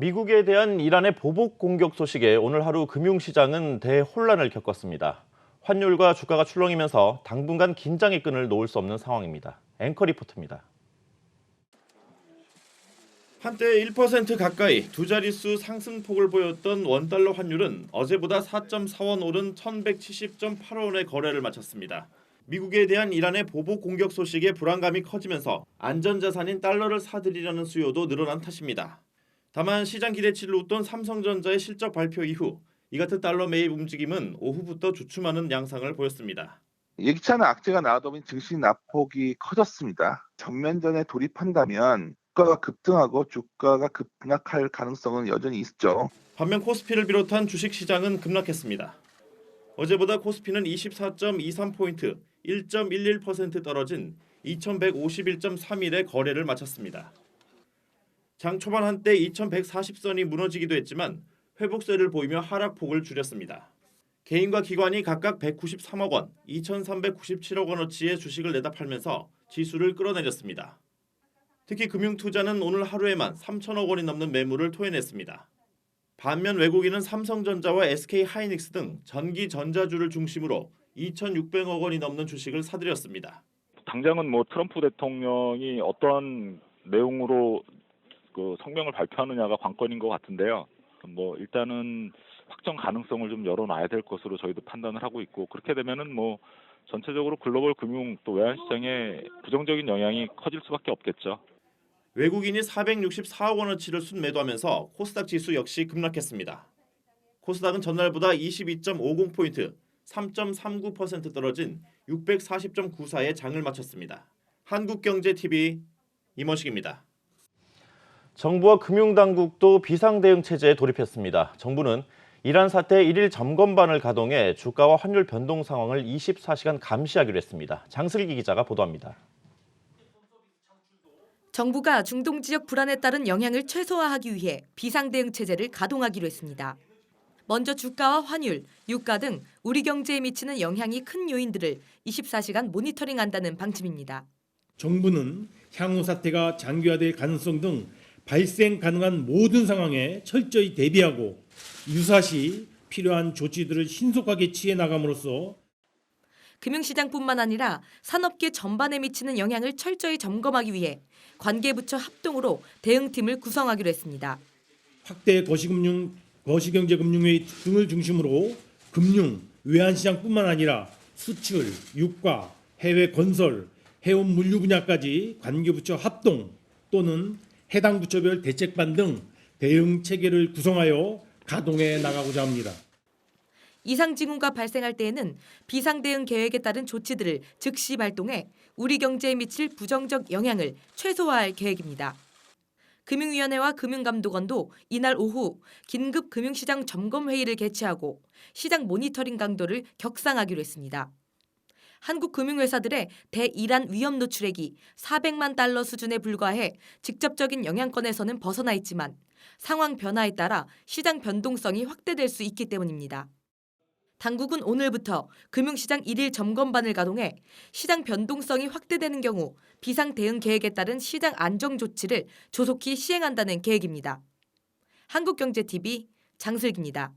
미국에 대한 이란의 보복 공격 소식에 오늘 하루 금융시장은 대혼란을 겪었습니다. 환율과 주가가 출렁이면서 당분간 긴장의 끈을 놓을 수 없는 상황입니다. 앵커 리포트입니다. 한때 1% 가까이 두 자릿수 상승폭을 보였던 원달러 환율은 어제보다 4.4원 오른 1170.8원의 거래를 마쳤습니다. 미국에 대한 이란의 보복 공격 소식에 불안감이 커지면서 안전자산인 달러를 사들이려는 수요도 늘어난 탓입니다. 다만 시장 기대치를 웃돈 삼성전자의 실적 발표 이후 이 같은 달러 매입 움직임은 오후부터 주춤하는 양상을 보였습니다. 예기치 않은 악재가 나오다 보니 증시 낙폭이 커졌습니다. 전면전에 돌입한다면 주가가 급등하고 주가가 급락할 가능성은 여전히 있죠. 반면 코스피를 비롯한 주식시장은 급락했습니다. 어제보다 코스피는 24.23포인트, 1.11% 떨어진 2151.31의 거래를 마쳤습니다. 장 초반 한때 2140선이 무너지기도 했지만 회복세를 보이며 하락폭을 줄였습니다. 개인과 기관이 각각 193억 원, 2397억 원어치의 주식을 내다 팔면서 지수를 끌어내렸습니다. 특히 금융투자는 오늘 하루에만 3천억 원이 넘는 매물을 토해냈습니다. 반면 외국인은 삼성전자와 SK하이닉스 등 전기 전자주를 중심으로 2,600억 원이 넘는 주식을 사들였습니다. 당장은 트럼프 대통령이 어떠한 내용으로 성명을 발표하느냐가 관건인 것 같은데요. 일단은 확정 가능성을 좀 열어놔야 될 것으로 저희도 판단을 하고 있고, 그렇게 되면은 전체적으로 글로벌 금융 또 외환 시장에 부정적인 영향이 커질 수밖에 없겠죠. 외국인이 464억 원어치를 순매도하면서 코스닥 지수 역시 급락했습니다. 코스닥은 전날보다 22.50포인트, 3.39% 떨어진 640.94에 장을 마쳤습니다. 한국경제TV 임원식입니다. 정부와 금융당국도 비상대응 체제에 돌입했습니다. 정부는 이란 사태 1일 점검반을 가동해 주가와 환율 변동 상황을 24시간 감시하기로 했습니다. 장슬기 기자가 보도합니다. 정부가 중동 지역 불안에 따른 영향을 최소화하기 위해 비상대응 체제를 가동하기로 했습니다. 먼저 주가와 환율, 유가 등 우리 경제에 미치는 영향이 큰 요인들을 24시간 모니터링한다는 방침입니다. 정부는 향후 사태가 장기화될 가능성 등 발생 가능한 모든 상황에 철저히 대비하고 유사시 필요한 조치들을 신속하게 취해 나감으로써 금융시장뿐만 아니라 산업계 전반에 미치는 영향을 철저히 점검하기 위해 관계부처 합동으로 대응팀을 구성하기로 했습니다. 확대 거시경제금융회의 등을 중심으로 금융, 외환시장뿐만 아니라 수출, 유가, 해외 건설, 해운 물류 분야까지 관계부처 합동 또는 해당 부처별 대책반 등 대응 체계를 구성하여 가동해 나가고자 합니다. 이상 징후가 발생할 때에는 비상대응 계획에 따른 조치들을 즉시 발동해 우리 경제에 미칠 부정적 영향을 최소화할 계획입니다. 금융위원회와 금융감독원도 이날 오후 긴급 금융시장 점검회의를 개최하고 시장 모니터링 강도를 격상하기로 했습니다. 한국 금융회사들의 대이란 위험 노출액이 400만 달러 수준에 불과해 직접적인 영향권에서는 벗어나 있지만 상황 변화에 따라 시장 변동성이 확대될 수 있기 때문입니다. 당국은 오늘부터 금융시장 1일 점검반을 가동해 시장 변동성이 확대되는 경우 비상대응 계획에 따른 시장 안정 조치를 조속히 시행한다는 계획입니다. 한국경제TV 장슬기입니다.